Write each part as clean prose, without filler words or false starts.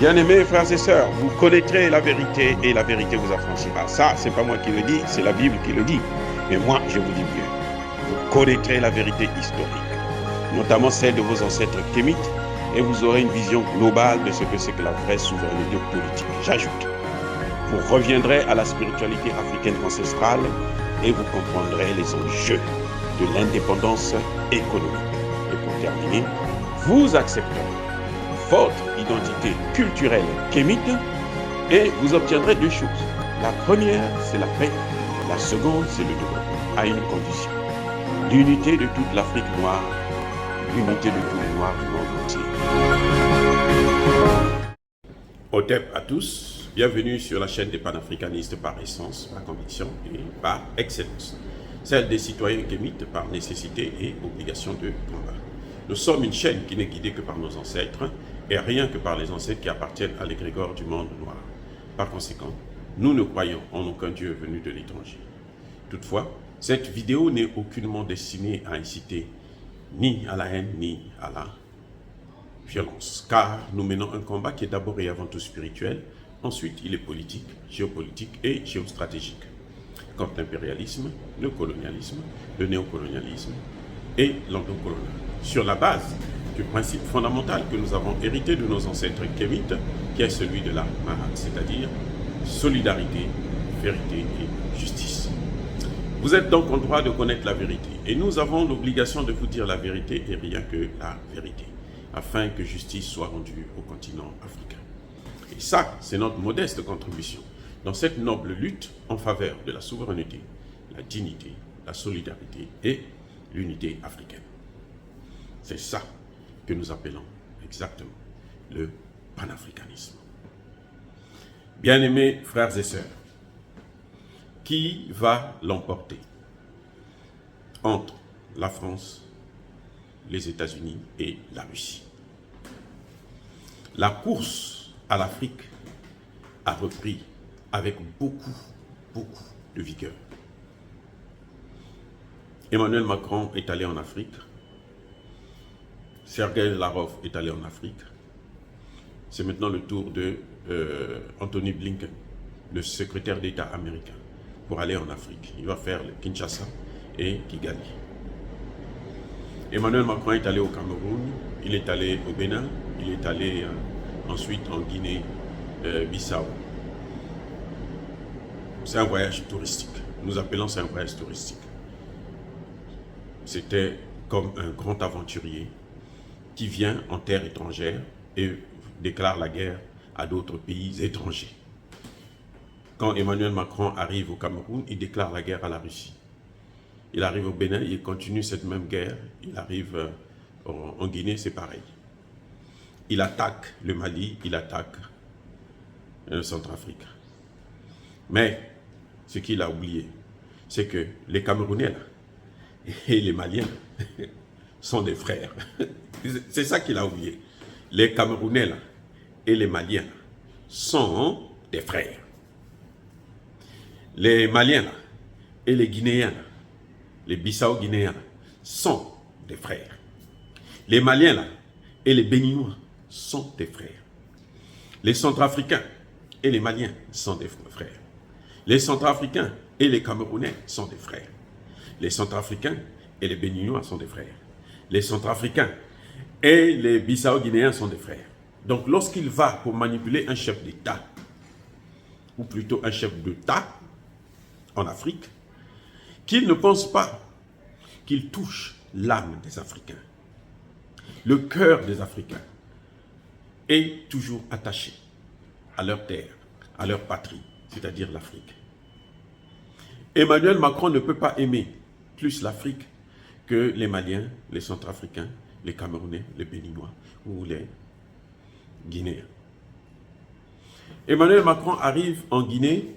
Bien-aimés frères et sœurs, vous connaîtrez la vérité et la vérité vous affranchira. Ça, c'est pas moi qui le dis, c'est la Bible qui le dit. Mais moi, je vous dis mieux. Vous connaîtrez la vérité historique, notamment celle de vos ancêtres kémites, et vous aurez une vision globale de ce que c'est que la vraie souveraineté politique. J'ajoute, vous reviendrez à la spiritualité africaine ancestrale et vous comprendrez les enjeux de l'indépendance économique. Et pour terminer, vous accepterez votre identité culturelle kémite et vous obtiendrez deux choses. La première, c'est la paix. La seconde, c'est le développement, à une condition. L'unité de toute l'Afrique noire, l'unité de tous les Noirs du monde entier. Otep à tous, bienvenue sur la chaîne des panafricanistes par essence, par conviction et par excellence. Celle des citoyens kémites par nécessité et obligation de combat. Nous sommes une chaîne qui n'est guidée que par nos ancêtres et rien que par les ancêtres qui appartiennent à l'égrégore du monde noir. Par conséquent, nous ne croyons en aucun Dieu venu de l'étranger. Toutefois, cette vidéo n'est aucunement destinée à inciter ni à la haine ni à la violence, car nous menons un combat qui est d'abord et avant tout spirituel, ensuite il est politique, géopolitique et géostratégique, contre l'impérialisme, le colonialisme, le néocolonialisme et l'endocolonial, sur la base du principe fondamental que nous avons hérité de nos ancêtres kémites, qui est celui de la Mahat, c'est-à-dire solidarité, vérité et justice. Vous êtes donc en droit de connaître la vérité, et nous avons l'obligation de vous dire la vérité et rien que la vérité, afin que justice soit rendue au continent africain. Et ça, c'est notre modeste contribution dans cette noble lutte en faveur de la souveraineté, la dignité, la solidarité et l'unité africaine. C'est ça que nous appelons exactement le panafricanisme. Bien-aimés frères et sœurs, qui va l'emporter entre la France, les États-Unis et la Russie? La course à l'Afrique a repris avec beaucoup de vigueur. Emmanuel Macron est allé en Afrique. Sergei Lavrov est allé en Afrique. C'est maintenant le tour de Anthony Blinken, le secrétaire d'État américain, pour aller en Afrique. Il va faire le Kinshasa et Kigali. Emmanuel Macron est allé au Cameroun, il est allé au Bénin, il est allé ensuite en Guinée-Bissau. C'est un voyage touristique. Nous appelons ça un voyage touristique. C'était comme un grand aventurier qui vient en terre étrangère et déclare la guerre à d'autres pays étrangers. Quand Emmanuel Macron arrive au Cameroun, il déclare la guerre à la Russie. Il arrive au Bénin, il continue cette même guerre. Il arrive en Guinée, c'est pareil. Il attaque le Mali, il attaque le Centrafrique. Mais ce qu'il a oublié, c'est que les Camerounais là, et les Maliens sont des frères. C'est ça qu'il a oublié. Les Camerounais là, et les Maliens là, sont des frères. Les Maliens là, et les Guinéens, là, les Bissau-Guinéens là, sont des frères. Les Maliens là, et les Béninois sont des frères. Les Centrafricains et les Maliens sont des frères. Les Centrafricains et les Camerounais sont des frères. Les Centrafricains et les Béninois sont des frères. Les Centrafricains et les Bissau-Guinéens sont des frères. Donc lorsqu'il va pour manipuler un chef d'État, ou plutôt un chef d'État en Afrique, qu'il ne pense pas qu'il touche l'âme des Africains. Le cœur des Africains est toujours attaché à leur terre, à leur patrie, c'est-à-dire l'Afrique. Emmanuel Macron ne peut pas aimer plus l'Afrique que les Maliens, les Centrafricains, les Camerounais, les Béninois ou les Guinéens. Emmanuel Macron arrive en Guinée,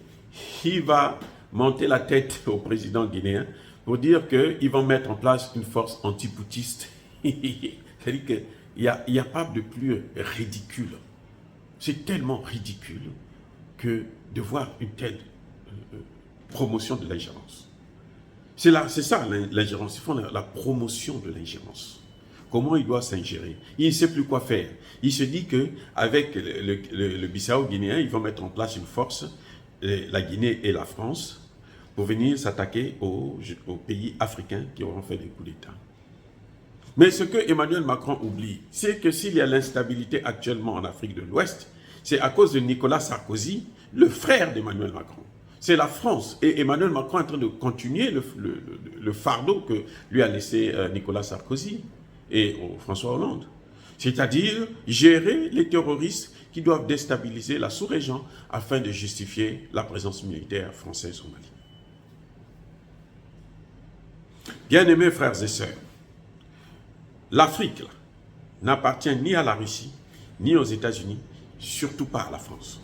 il va monter la tête au président guinéen pour dire qu'ils vont mettre en place une force antipoutiste. C'est-à-dire qu'il n'y a pas de plus ridicule. C'est tellement ridicule que de voir une telle promotion de l'ingérence. C'est ça l'ingérence, ils font la promotion de l'ingérence. comment il doit s'ingérer. Il ne sait plus quoi faire. Il se dit qu'avec le Bissau guinéen, ils vont mettre en place une force, la Guinée et la France, pour venir s'attaquer aux pays africains qui auront fait des coups d'État. Mais ce que Emmanuel Macron oublie, c'est que s'il y a l'instabilité actuellement en Afrique de l'Ouest, c'est à cause de Nicolas Sarkozy, le frère d'Emmanuel Macron. C'est la France. Et Emmanuel Macron est en train de continuer le fardeau que lui a laissé Nicolas Sarkozy et François Hollande. C'est-à-dire gérer les terroristes qui doivent déstabiliser la sous-région afin de justifier la présence militaire française au Mali. Bien-aimés frères et sœurs, l'Afrique n'appartient ni à la Russie, ni aux États-Unis, surtout pas à la France.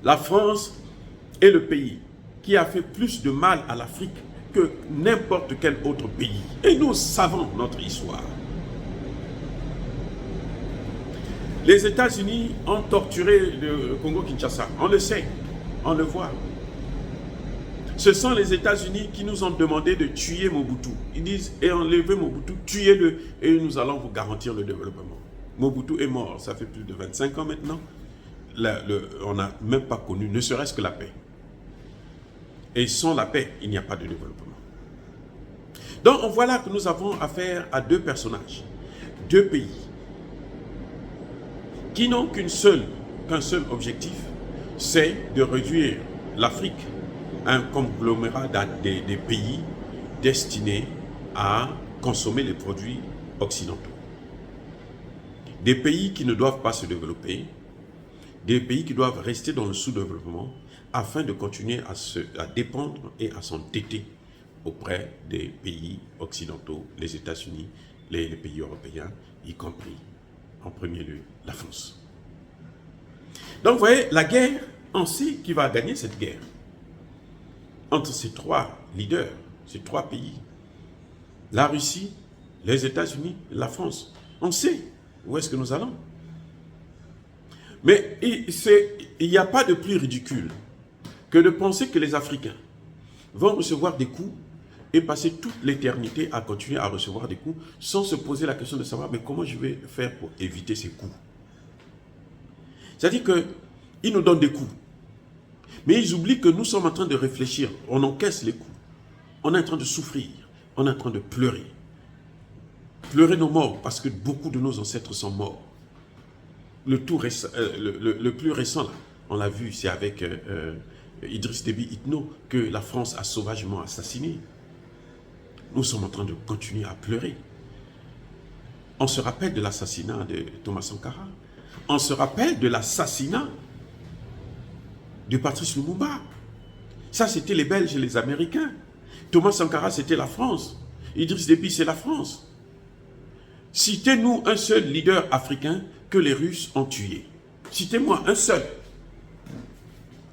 La France est le pays qui a fait plus de mal à l'Afrique que n'importe quel autre pays. Et nous savons notre histoire. Les États-Unis ont torturé le Congo-Kinshasa. On le sait, on le voit. Ce sont les États-Unis qui nous ont demandé de tuer Mobutu. Ils disent, et enlevez Mobutu, tuez-le, et nous allons vous garantir le développement. Mobutu est mort, ça fait plus de 25 ans maintenant. On n'a même pas connu, ne serait-ce que la paix. Et sans la paix, il n'y a pas de développement. Donc, on voit là que nous avons affaire à deux personnages, deux pays, qui n'ont qu'un seul objectif, c'est de réduire l'Afrique à un conglomérat des pays destinés à consommer les produits occidentaux. Des pays qui ne doivent pas se développer, des pays qui doivent rester dans le sous-développement afin de continuer à dépendre et à s'endetter auprès des pays occidentaux, les États-Unis, les pays européens, y compris en premier lieu la France. Donc vous voyez, la guerre, on sait qui va gagner cette guerre entre ces trois leaders, ces trois pays, la Russie, les États-Unis, la France. On sait où est-ce que nous allons. Mais il n'y a pas de plus ridicule que de penser que les Africains vont recevoir des coups et passer toute l'éternité à continuer à recevoir des coups sans se poser la question de savoir mais comment je vais faire pour éviter ces coups. C'est-à-dire qu'ils nous donnent des coups, mais ils oublient que nous sommes en train de réfléchir, on encaisse les coups, on est en train de souffrir, on est en train de pleurer. Pleurer nos morts parce que beaucoup de nos ancêtres sont morts. Le plus récent, là, on l'a vu, c'est avec Idriss Déby Itno que la France a sauvagement assassiné. Nous sommes en train de continuer à pleurer. On se rappelle de l'assassinat de Thomas Sankara. On se rappelle de l'assassinat de Patrice Lumumba. Ça, c'était les Belges et les Américains. Thomas Sankara, c'était la France. Idriss Déby, c'est la France. Citez-nous un seul leader africain que les Russes ont tué. Citez-moi un seul.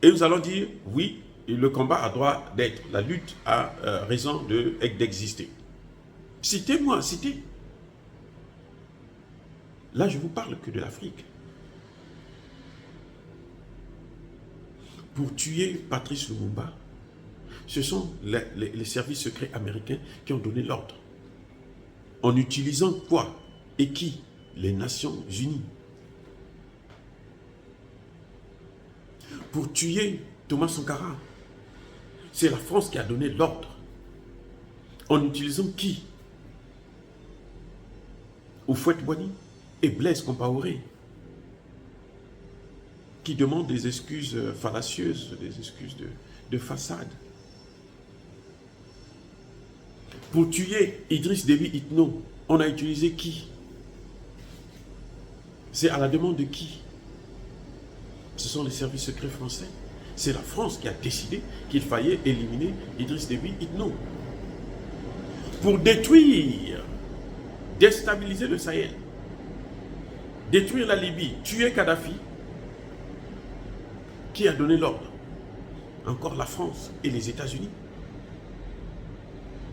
Et nous allons dire, oui, le combat a droit d'être. La lutte a raison d'exister. Citez-moi, citez. Là, je ne vous parle que de l'Afrique. Pour tuer Patrice Lumumba, ce sont les services secrets américains qui ont donné l'ordre. En utilisant quoi et qui? Les Nations Unies. Pour tuer Thomas Sankara, c'est la France qui a donné l'ordre. En utilisant qui? Houphouët-Boigny et Blaise Compaoré, qui demandent des excuses fallacieuses, des excuses de façade. Pour tuer Idriss Déby Itno, on a utilisé qui? C'est à la demande de qui? Ce sont les services secrets français. C'est la France qui a décidé qu'il fallait éliminer Idriss Déby Itno. Pour détruire, déstabiliser le Sahel, détruire la Libye, tuer Kadhafi, qui a donné l'ordre? Encore la France et les États-Unis.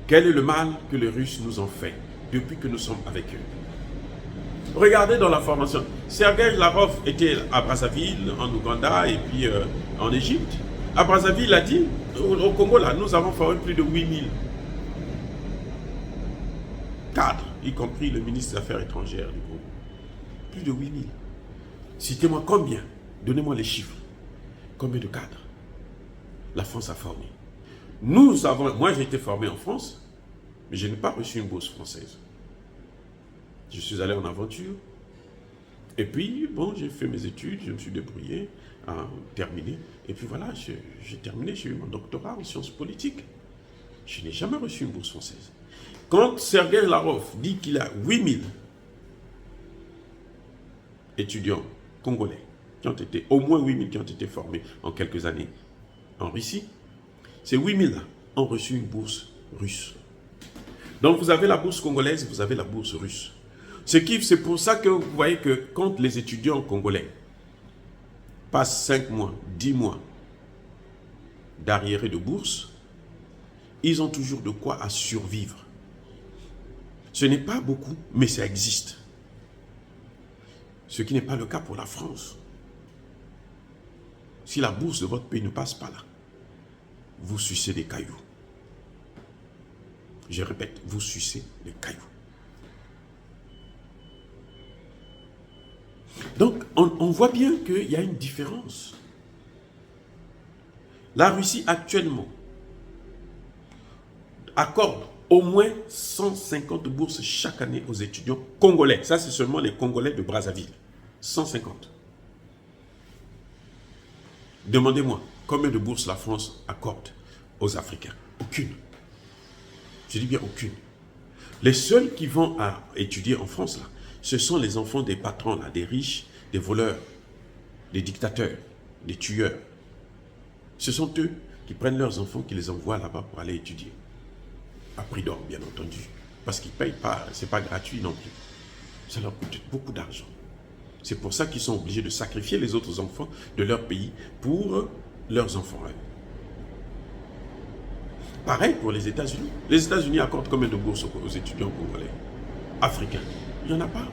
Quel est le mal que les Russes nous ont fait depuis que nous sommes avec eux? Regardez dans la formation. Sergei Lavrov était à Brazzaville, en Ouganda et puis en Égypte. À Brazzaville, il a dit, au Congo, là, nous avons formé plus de 8000 cadres. y compris le ministre des Affaires étrangères du Congo. Plus de 8 000. Citez-moi combien, donnez-moi les chiffres. Combien de cadres la France a formé? Moi j'ai été formé en France, mais je n'ai pas reçu une bourse française. Je suis allé en aventure. Et puis, bon, j'ai fait mes études, je me suis débrouillé, terminé. Et puis voilà, j'ai terminé, j'ai eu mon doctorat en sciences politiques. Je n'ai jamais reçu une bourse française. Quand Sergei Lavrov dit qu'il a 8 000 étudiants congolais, qui ont été, au moins 8 000 qui ont été formés en quelques années en Russie, ces 8 000 là ont reçu une bourse russe. Donc vous avez la bourse congolaise, vous avez la bourse russe. C'est pour ça que vous voyez que quand les étudiants congolais passent 5 mois, 10 mois d'arriérés de bourse, ils ont toujours de quoi à survivre. Ce n'est pas beaucoup, mais ça existe. Ce qui n'est pas le cas pour la France. Si la bourse de votre pays ne passe pas là, vous sucez des cailloux. Je répète, vous sucez des cailloux. Donc, on voit bien qu'il y a une différence. La Russie, actuellement, accorde au moins 150 bourses chaque année aux étudiants congolais. Ça, c'est seulement les Congolais de Brazzaville. 150. Demandez-moi, combien de bourses la France accorde aux Africains? Aucune. Je dis bien aucune. Les seuls qui vont étudier en France, là, ce sont les enfants des patrons, là, des riches, des voleurs, des dictateurs, des tueurs. Ce sont eux qui prennent leurs enfants, qui les envoient là-bas pour aller étudier. À prix d'or, bien entendu. Parce qu'ils ne payent pas, ce n'est pas gratuit non plus. Ça leur coûte beaucoup d'argent. C'est pour ça qu'ils sont obligés de sacrifier les autres enfants de leur pays pour leurs enfants. Pareil pour les États-Unis. Les États-Unis accordent combien de bourses aux étudiants congolais? Africains. Il n'y en a pas.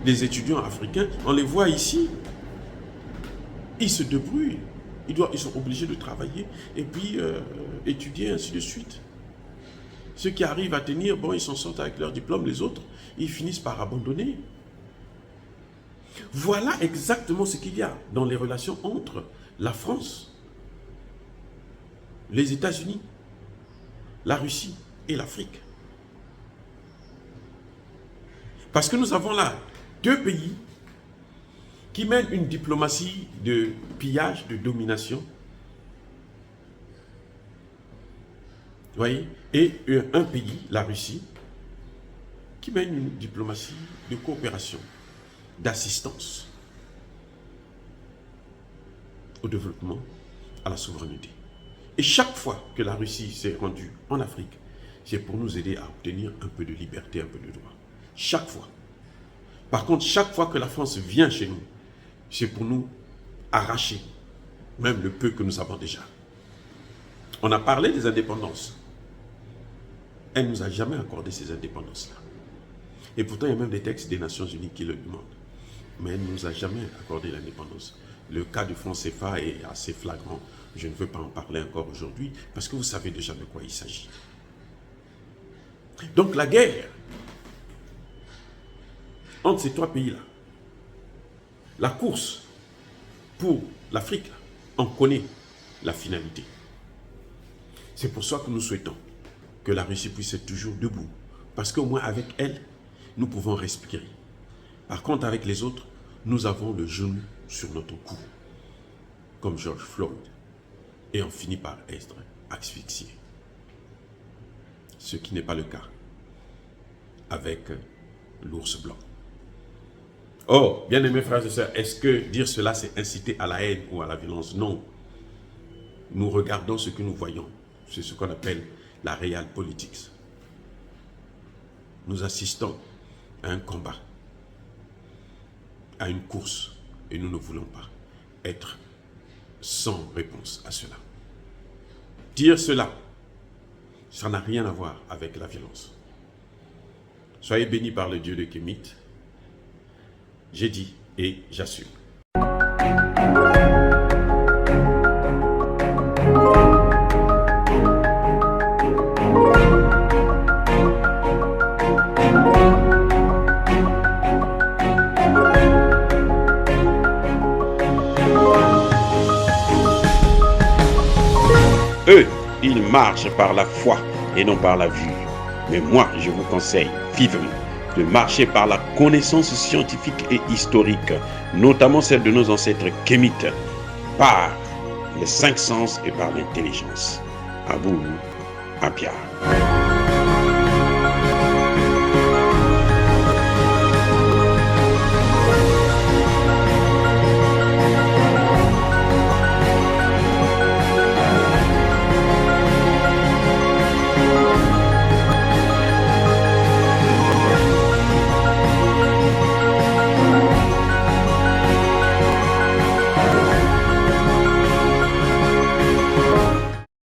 Les étudiants africains, on les voit ici. Ils se débrouillent. Ils sont obligés de travailler et puis étudier, ainsi de suite. Ceux qui arrivent à tenir, bon, ils s'en sortent avec leur diplôme. Les autres, ils finissent par abandonner. Voilà exactement ce qu'il y a dans les relations entre la France, les États-Unis, la Russie et l'Afrique. Parce que nous avons là deux pays qui mènent une diplomatie de pillage, de domination. Vous voyez? Et un pays, la Russie, qui mène une diplomatie de coopération, d'assistance au développement, à la souveraineté. Et chaque fois que la Russie s'est rendue en Afrique, c'est pour nous aider à obtenir un peu de liberté, un peu de droit. Chaque fois. Par contre, chaque fois que la France vient chez nous, c'est pour nous arracher même le peu que nous avons déjà. On a parlé des indépendances. Elle ne nous a jamais accordé ces indépendances-là. Et pourtant, il y a même des textes des Nations Unies qui le demandent. Mais elle ne nous a jamais accordé l'indépendance. Le cas du franc CFA est assez flagrant. Je ne veux pas en parler encore aujourd'hui parce que vous savez déjà de quoi il s'agit. Donc la guerre entre ces trois pays-là, la course pour l'Afrique, on connaît la finalité. C'est pour ça que nous souhaitons que la Russie puisse être toujours debout. Parce qu'au moins avec elle, nous pouvons respirer. Par contre, avec les autres, nous avons le genou sur notre cou, comme George Floyd. Et on finit par être asphyxié. Ce qui n'est pas le cas avec l'ours blanc. Oh, bien-aimés frères et sœurs, est-ce que dire cela, c'est inciter à la haine ou à la violence? Non. Nous regardons ce que nous voyons. C'est ce qu'on appelle la real politics. Nous assistons à un combat, à une course, et nous ne voulons pas être sans réponse à cela. Dire cela, ça n'a rien à voir avec la violence. Soyez bénis par le Dieu de Kémit. J'ai dit et j'assume. marche par la foi et non par la vue. Mais moi, je vous conseille vivement de marcher par la connaissance scientifique et historique, notamment celle de nos ancêtres kémites, par les 5 sens et par l'intelligence. À vous, Apia.